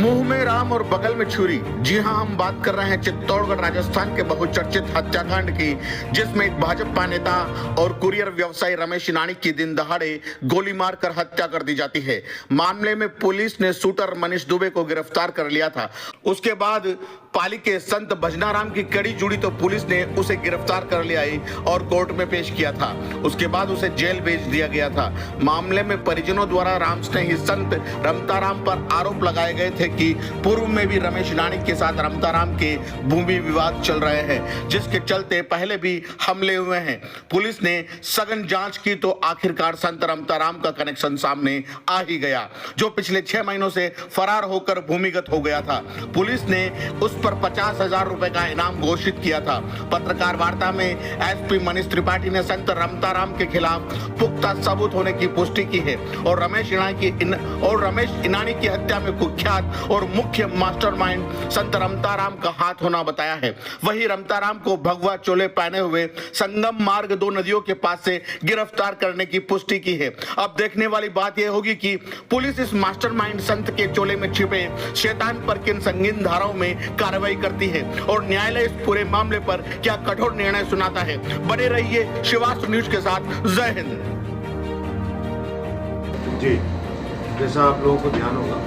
मुंह में राम और बगल में छुरी। जी हां, हम बात कर रहे हैं चित्तौड़गढ़ राजस्थान के बहुचर्चित हत्याकांड की, जिसमें एक भाजपा नेता और कुरियर व्यवसायी रमेश ईनानी की दिन दहाड़े गोली मारकर हत्या कर दी जाती है। मामले में पुलिस ने शूटर मनीष दुबे को गिरफ्तार कर लिया था। उसके बाद पाली के संत भजनाराम की कड़ी जुड़ी तो पुलिस ने उसे गिरफ्तार कर लिया और कोर्ट में पेश किया था। उसके बाद उसे जेल भेज दिया गया था। मामले में परिजनों द्वारा रामस्नेही संत रमताराम पर आरोप लगाए गए थे कि पूर्व में भी रमेश ईनानी के साथ रमताराम के भूमि विवाद चल रहे हैं, जिसके चलते पहले भी हमले हुए हैं। पुलिस ने सघन जांच की तो आखिरकार संत रमताराम का कनेक्शन सामने आ ही गया, जो पिछले 6 महीनों से फरार होकर भूमिगत हो गया था। पुलिस ने उस पर 50,000 रुपए का इनाम घोषित किया था। पत्रकार वार्ता में एसपी मनीष त्रिपाठी ने संत रमताराम के खिलाफ पुख्ता सबूत होने की पुष्टि की है और रमेश ईनानी की हत्या में कुख्यात और मुख्य मास्टरमाइंड संत रमताराम का हाथ होना बताया है। वहीं रमताराम को भगवा चोले पहने हुए संगम मार्ग 2 नदियों के पास से गिरफ्तार करने की पुष्टि की है। अब देखने वाली बात यह होगी कि पुलिस इस मास्टरमाइंड संत के चोले में छिपे शैतान पर किन संगीन धाराओं में कार्रवाई करती है और न्यायालय इस पूरे मामले पर क्या कठोर निर्णय सुनाता है। बने रहिए शिवास्त्र न्यूज के साथ। जय हिंद। जी, जैसा आप लोगों को ध्यान होगा,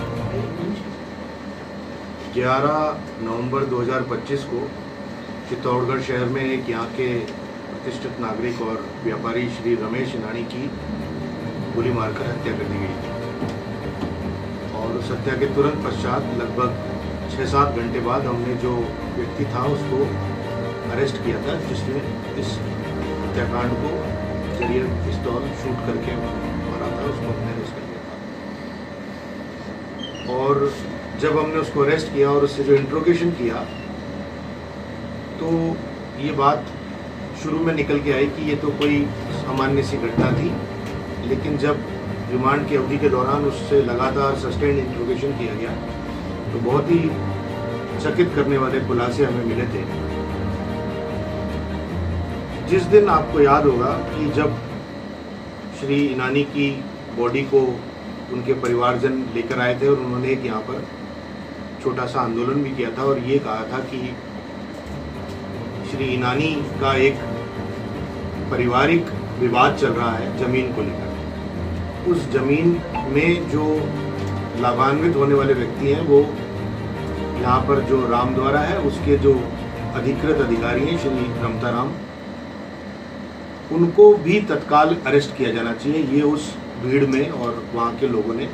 11 नवंबर 2025 को चित्तौड़गढ़ शहर में एक यहाँ के प्रतिष्ठित नागरिक और व्यापारी श्री रमेश ईनानी की गोली मारकर हत्या कर दी गई थी और उस हत्या के तुरंत पश्चात लगभग 6-7 घंटे बाद हमने जो व्यक्ति था उसको अरेस्ट किया था, जिसने इस हत्याकांड को जरिए पिस्तौल शूट करके मारा था। उसको हमने अरेस्ट कर लिया था और जब हमने उसको अरेस्ट किया और उससे जो इंट्रोगेशन किया तो ये बात शुरू में निकल के आई कि ये तो कोई सामान्य सी घटना थी, लेकिन जब रिमांड की अवधि के दौरान उससे लगातार सस्टेन्ड इंट्रोगेशन किया गया तो बहुत ही चकित करने वाले खुलासे हमें मिले थे। जिस दिन आपको याद होगा कि जब श्री ईनानी की बॉडी को उनके परिवारजन लेकर आए थे और उन्होंने एक यहाँ पर छोटा सा आंदोलन भी किया था और ये कहा था कि श्री ईनानी का एक पारिवारिक विवाद चल रहा है ज़मीन को लेकर। उस ज़मीन में जो लाभान्वित होने वाले व्यक्ति हैं वो यहाँ पर जो राम द्वारा है उसके जो अधिकृत अधिकारी हैं श्री रमताराम, उनको भी तत्काल अरेस्ट किया जाना चाहिए। ये उस भीड़ में और वहाँ के लोगों ने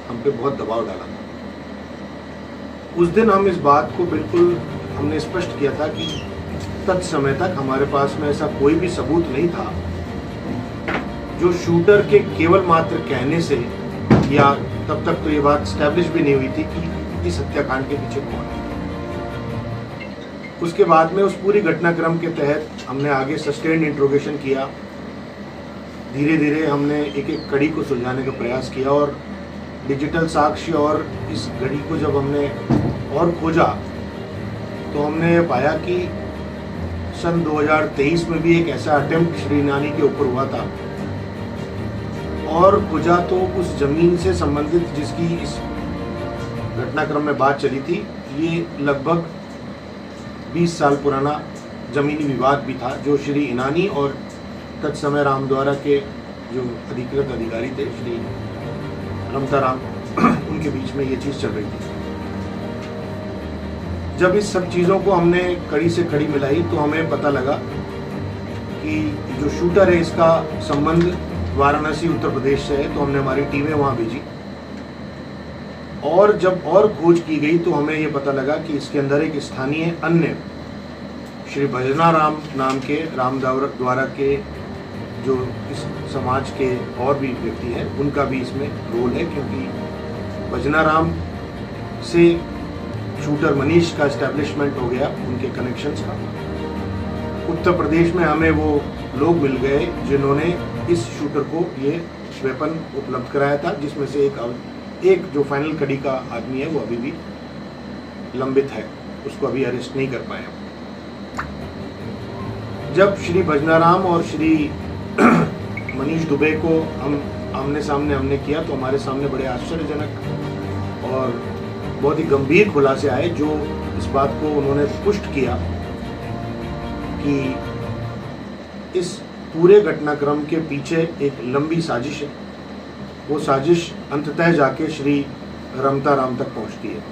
हम पे बहुत दबाव डाला था। उस दिन हम इस बात को बिल्कुल हमने स्पष्ट किया था कि तत्समय तक हमारे पास में ऐसा कोई भी सबूत नहीं था जो शूटर के केवल मात्र कहने से, या तब तक तो ये बात स्टैब्लिश भी नहीं हुई थी कि इस हत्याकांड के पीछे कौन है। उसके बाद में उस पूरी घटनाक्रम के तहत हमने आगे सस्टेन्ड इंट्रोगेशन किया। धीरे धीरे हमने एक एक कड़ी को सुलझाने का प्रयास किया और डिजिटल साक्ष्य और इस घड़ी को जब हमने और खोजा तो हमने पाया कि सन 2023 में भी एक ऐसा अटेम्प्ट श्री ईनानी के ऊपर हुआ था और खोजा तो उस जमीन से संबंधित जिसकी इस घटनाक्रम में बात चली थी, ये लगभग 20 साल पुराना जमीनी विवाद भी था जो श्री ईनानी और तत्समय राम द्वारा के जो अधिकृत अधिकारी थे श्री रमताराम, उनके बीच में ये चीज़ चल रही थी। जब इस सब चीज़ों को हमने कड़ी से कड़ी मिलाई तो हमें पता लगा कि जो शूटर है इसका संबंध वाराणसी उत्तर प्रदेश से है, तो हमने हमारी टीमें वहाँ भेजी और जब और खोज की गई तो हमें ये पता लगा कि इसके अंदर एक स्थानीय अन्य श्री भजनाराम नाम के राम द्वारा के जो इस समाज के और भी व्यक्ति हैं उनका भी इसमें रोल है, क्योंकि भजनाराम से शूटर मनीष का एस्टेब्लिशमेंट हो गया, उनके कनेक्शंस का। उत्तर प्रदेश में हमें वो लोग मिल गए जिन्होंने इस शूटर को ये वेपन उपलब्ध कराया था, जिसमें से एक जो फाइनल कड़ी का आदमी है वो अभी भी लंबित है, उसको अभी अरेस्ट नहीं कर पाए। जब श्री भजनाराम और श्री मनीष दुबे को हम आमने सामने हमने किया तो हमारे सामने बड़े आश्चर्यजनक और बहुत ही गंभीर खुलासे आए जो इस बात को उन्होंने पुष्ट किया कि इस पूरे घटनाक्रम के पीछे एक लंबी साजिश है। वो साजिश अंततः जाके श्री रमता राम तक पहुंचती है।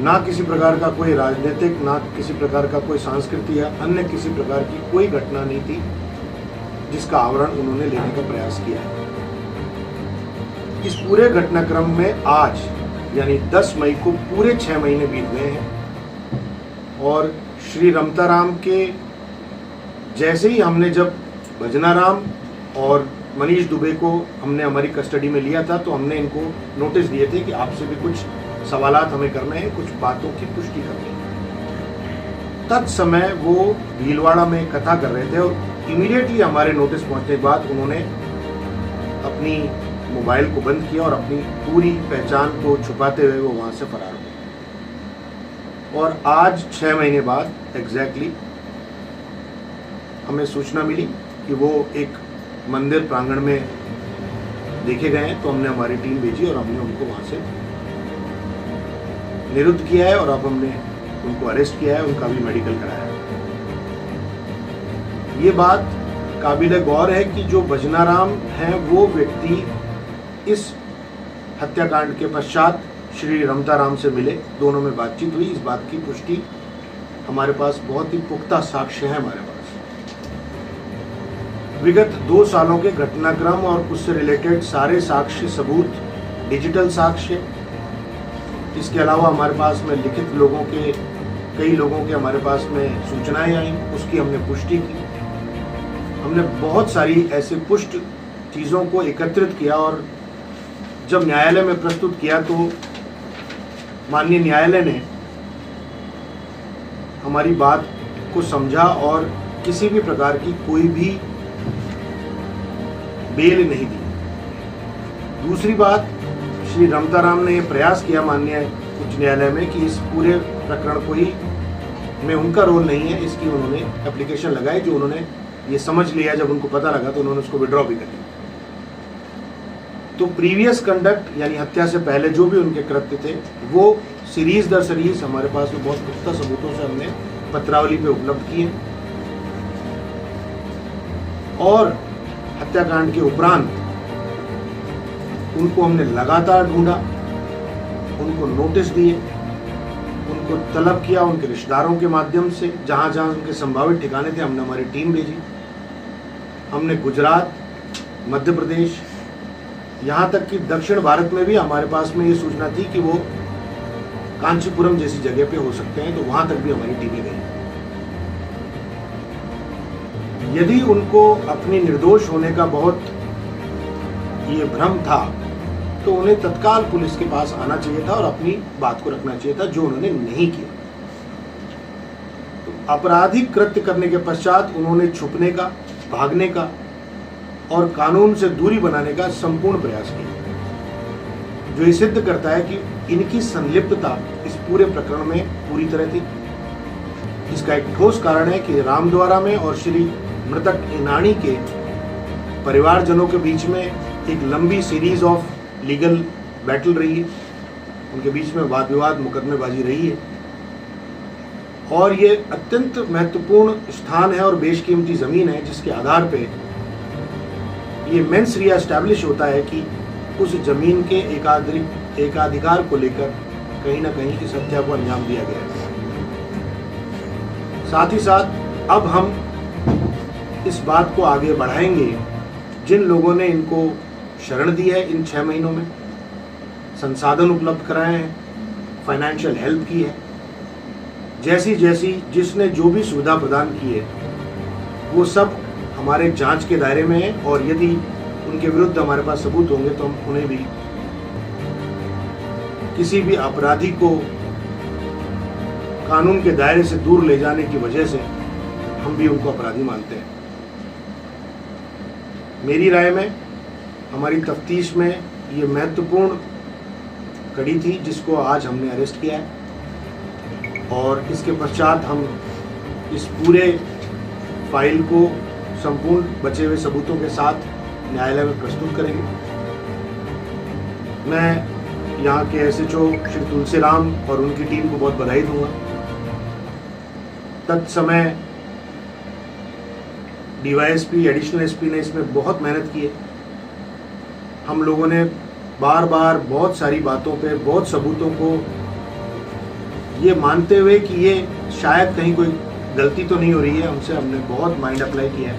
ना किसी प्रकार का कोई राजनीतिक, ना किसी प्रकार का कोई सांस्कृतिक या अन्य किसी प्रकार की कोई घटना नहीं थी जिसका आवरण उन्होंने लेने का प्रयास किया है। इस पूरे घटनाक्रम में आज यानी 10 मई को पूरे 6 महीने बीत गए हैं और श्री रमताराम के जैसे ही हमने जब भजनाराम और मनीष दुबे को हमने हमारी कस्टडी में लिया था तो हमने इनको नोटिस दिए थे कि आपसे भी कुछ सवालात हमें करने हैं, कुछ बातों की पुष्टि करनी है। तत्समय वो भीलवाड़ा में कथा कर रहे थे और इमीडिएटली हमारे नोटिस पहुंचने के बाद उन्होंने अपनी मोबाइल को बंद किया और अपनी पूरी पहचान को छुपाते हुए वो वहां से फरार हो। और आज 6 महीने बाद एग्जैक्टली हमें सूचना मिली कि वो एक मंदिर प्रांगण में देखे गए हैं, तो हमने हमारी टीम भेजी और हमने उनको वहां से निरुद्ध किया है और अब हमने उनको अरेस्ट किया है, उनका भी मेडिकल कराया है। ये बात काबिल गौर है कि जो भजनाराम हैं वो व्यक्ति इस हत्याकांड के पश्चात श्री रमताराम से मिले, दोनों में बातचीत हुई। इस बात की पुष्टि हमारे पास बहुत ही पुख्ता साक्ष्य है हमारे पास। विगत 2 सालों के घटनाक्रम और उससे रिलेटेड सारे साक्ष्य सबूत, डिजिटल साक्ष्य, इसके अलावा हमारे पास में लिखित लोगों के, कई लोगों के हमारे पास में सूचनाएं आई, उसकी हमने पुष्टि की। हमने बहुत सारी ऐसे पुष्ट चीज़ों को एकत्रित किया और जब न्यायालय में प्रस्तुत किया तो माननीय न्यायालय ने हमारी बात को समझा और किसी भी प्रकार की कोई भी बेल नहीं दी। दूसरी बात, श्री रमताराम ने प्रयास किया माननीय उच्च न्यायालय में कि इस पूरे प्रकरण को ही में उनका रोल नहीं है, इसकी उन्होंने एप्लीकेशन लगाई, जो उन्होंने ये समझ लिया। जब उनको पता लगा तो उन्होंने उसको विड्रॉ भी कर लिया। तो प्रीवियस कंडक्ट यानी हत्या से पहले जो भी उनके कृत्य थे वो सीरीज दर सीरीज हमारे पास में बहुत पुख्ता सबूतों से हमने पत्रावली पे उपलब्ध किए और हत्याकांड के उपरांत उनको हमने लगातार ढूंढा, उनको नोटिस दिए, उनको तलब किया उनके रिश्तेदारों के माध्यम से। जहां जहां उनके संभावित ठिकाने थे हमने हमारी टीम भेजी। हमने गुजरात, मध्य प्रदेश, यहाँ तक कि दक्षिण भारत में भी हमारे पास में ये सूचना थी कि वो कांचीपुरम जैसी जगह पे हो सकते हैं, तो वहां तक भी हमारी टीमें गई। यदि उनको अपनी निर्दोष होने का बहुत ये भ्रम था तो उन्हें तत्काल पुलिस के पास आना चाहिए था और अपनी बात को रखना चाहिए था, जो उन्होंने नहीं किया। तो आपराधिक कृत्य करने के पश्चात उन्होंने छुपने का, भागने का और कानून से दूरी बनाने का संपूर्ण प्रयास किया, जो ये सिद्ध करता है कि इनकी संलिप्तता इस पूरे प्रकरण में पूरी तरह थी। इसका एक ठोस कारण है कि रामद्वारा में और श्री मृतक ईनानी के परिवारजनों के बीच में एक लंबी सीरीज ऑफ लीगल बैटल रही है, उनके बीच में वाद विवाद, मुकदमेबाजी रही है और ये अत्यंत महत्वपूर्ण स्थान है और बेशकीमती ज़मीन है, जिसके आधार पे ये मेंस रिया एस्टैब्लिश होता है कि उस जमीन के एकाधिकार को लेकर कहीं ना कहीं इस हत्या को अंजाम दिया गया है। साथ ही साथ अब हम इस बात को आगे बढ़ाएंगे, जिन लोगों ने इनको शरण दी है इन 6 महीनों में, संसाधन उपलब्ध कराए हैं, फाइनेंशियल हेल्प की है, जैसी जैसी जिसने जो भी सुविधा प्रदान की है वो सब हमारे जांच के दायरे में है और यदि उनके विरुद्ध हमारे पास सबूत होंगे तो हम उन्हें भी, किसी भी अपराधी को कानून के दायरे से दूर ले जाने की वजह से हम भी उनको अपराधी मानते हैं। मेरी राय में हमारी तफ्तीश में ये महत्वपूर्ण कड़ी थी जिसको आज हमने अरेस्ट किया है और इसके पश्चात हम इस पूरे फाइल को संपूर्ण बचे हुए सबूतों के साथ न्यायालय में प्रस्तुत करेंगे। मैं यहाँ के एसएचओ श्री तुलसीराम और उनकी टीम को बहुत बधाई दूंगा। तत्समय डीवाईएसपी, एडिशनल एसपी ने इसमें बहुत मेहनत की है। हम लोगों ने बार बार बहुत सारी बातों पे, बहुत सबूतों को ये मानते हुए कि ये शायद कहीं कोई गलती तो नहीं हो रही है हमसे, हमने बहुत माइंड अप्लाई किया है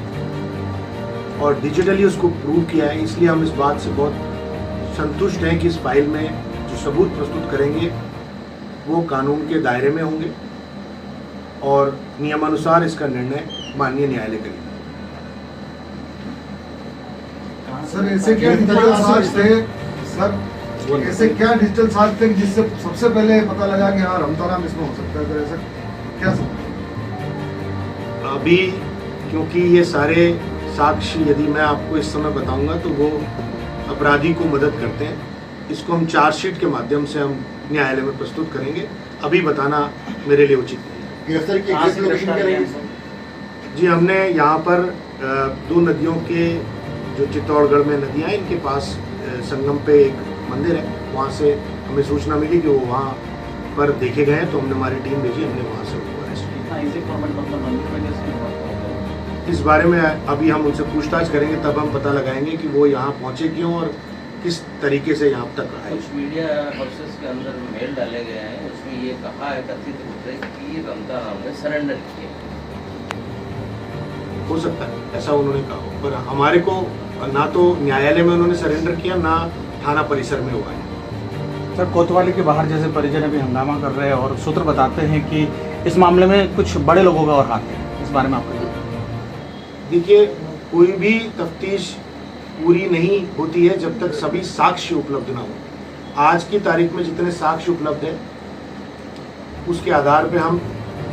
और डिजिटली उसको प्रूव किया है। इसलिए हम इस बात से बहुत संतुष्ट हैं कि इस फाइल में जो सबूत प्रस्तुत करेंगे वो कानून के दायरे में होंगे और नियमानुसार इसका निर्णय माननीय न्यायालय करेगा। सर ऐसे क्या डिजिटल साक्ष्य थे सर, ऐसे क्या डिजिटल साक्ष्य थे जिससे सबसे पहले पता लगा कि हाँ रमताराम इसमें हो सकता है, तो ऐसा क्या सब? अभी क्योंकि ये सारे साक्ष्य यदि मैं आपको इस समय बताऊंगा तो वो अपराधी को मदद करते हैं। इसको हम चार्जशीट के माध्यम से हम न्यायालय में प्रस्तुत करेंगे, अभी बताना मेरे लिए उचित नहीं है। गिरफ्तारी की एग्जैक्ट लोकेशन क्या रहेगी? जी, हमने यहाँ पर दो नदियों के जो चित्तौड़गढ़ में नदियाँ हैं इनके पास संगम पे एक मंदिर है, वहाँ से हमें सूचना मिली कि वो वहाँ पर देखे गए हैं, तो हमने हमारी टीम भेजी, हमने वहाँ से उनको अरेस्ट किया। इस बारे में अभी हम उनसे पूछताछ करेंगे, तब हम पता लगाएंगे कि वो यहाँ पहुँचे क्यों और किस तरीके से यहाँ तक आए। कुछ मीडिया हाउसेस के अंदर मेल डाले गए हैं, उसमें ये कहा है कथित रूप से कि रमताराम ने सरेंडर किए। हो सकता है ऐसा उन्होंने कहा हो, पर हमारे को ना तो न्यायालय में उन्होंने सरेंडर किया, ना थाना परिसर में हुआ है। सर, कोतवाली के बाहर जैसे परिजन अभी हंगामा कर रहे हैं और सूत्र बताते हैं कि इस मामले में कुछ बड़े लोगों का और हाथ है, इस बारे में आपका? देखिए, कोई भी तफ्तीश पूरी नहीं होती है जब तक सभी साक्ष्य उपलब्ध ना हो। आज की तारीख में जितने साक्ष्य उपलब्ध है उसके आधार पे हम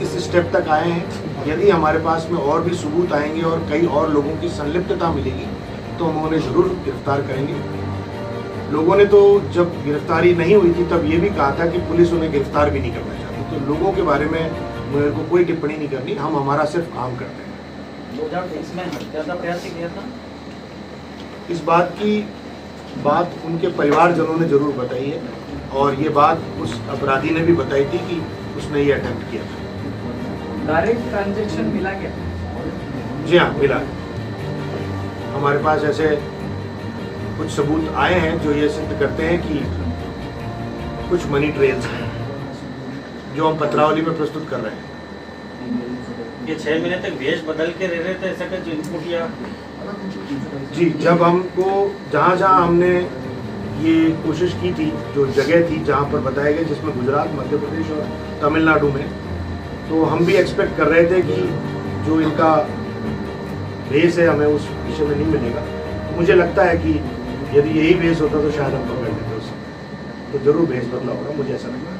इस स्टेप तक आए हैं। यदि हमारे पास में और भी सबूत आएंगे और कई और लोगों की संलिप्तता मिलेगी तो हम उन्हें जरूर गिरफ्तार करेंगे। लोगों ने तो जब गिरफ्तारी नहीं हुई थी तब ये भी कहा था कि पुलिस उन्हें गिरफ्तार भी नहीं करना चाहती, तो लोगों के बारे में मेरे को कोई टिप्पणी नहीं करनी, हम हमारा सिर्फ काम करते हैं। 2023 में हत्या का प्रयास किया था। इस बात की बात उनके परिवारजनों ने जरूर बताई है और ये बात उस अपराधी ने भी बताई थी कि उसने ये अटेम्प्ट किया था। डायरेक्ट ट्रांजैक्शन मिला क्या? जी हाँ, मिला। हमारे पास ऐसे कुछ सबूत आए हैं जो ये सिद्ध करते हैं कि कुछ मनी ट्रेल्स हैं जो हम पत्रावली में प्रस्तुत कर रहे हैं। ये 6 महीने तक भेष बदल के रह रहे थे, ऐसा कुछ इनपुट या? जी, जब हमको जहाँ जहाँ हमने ये कोशिश की थी, जो जगह थी जहाँ पर बताया गया जिसमें गुजरात, मध्य प्रदेश और तमिलनाडु में, तो हम भी एक्सपेक्ट कर रहे थे कि जो इनका भेष है हमें उस विषय में नहीं मिलेगा। मुझे लगता है कि यदि यही भेष होता तो शायद हम पकड़ लेते उससे, तो जरूर भेष बदला होगा, मुझे ऐसा लगता है।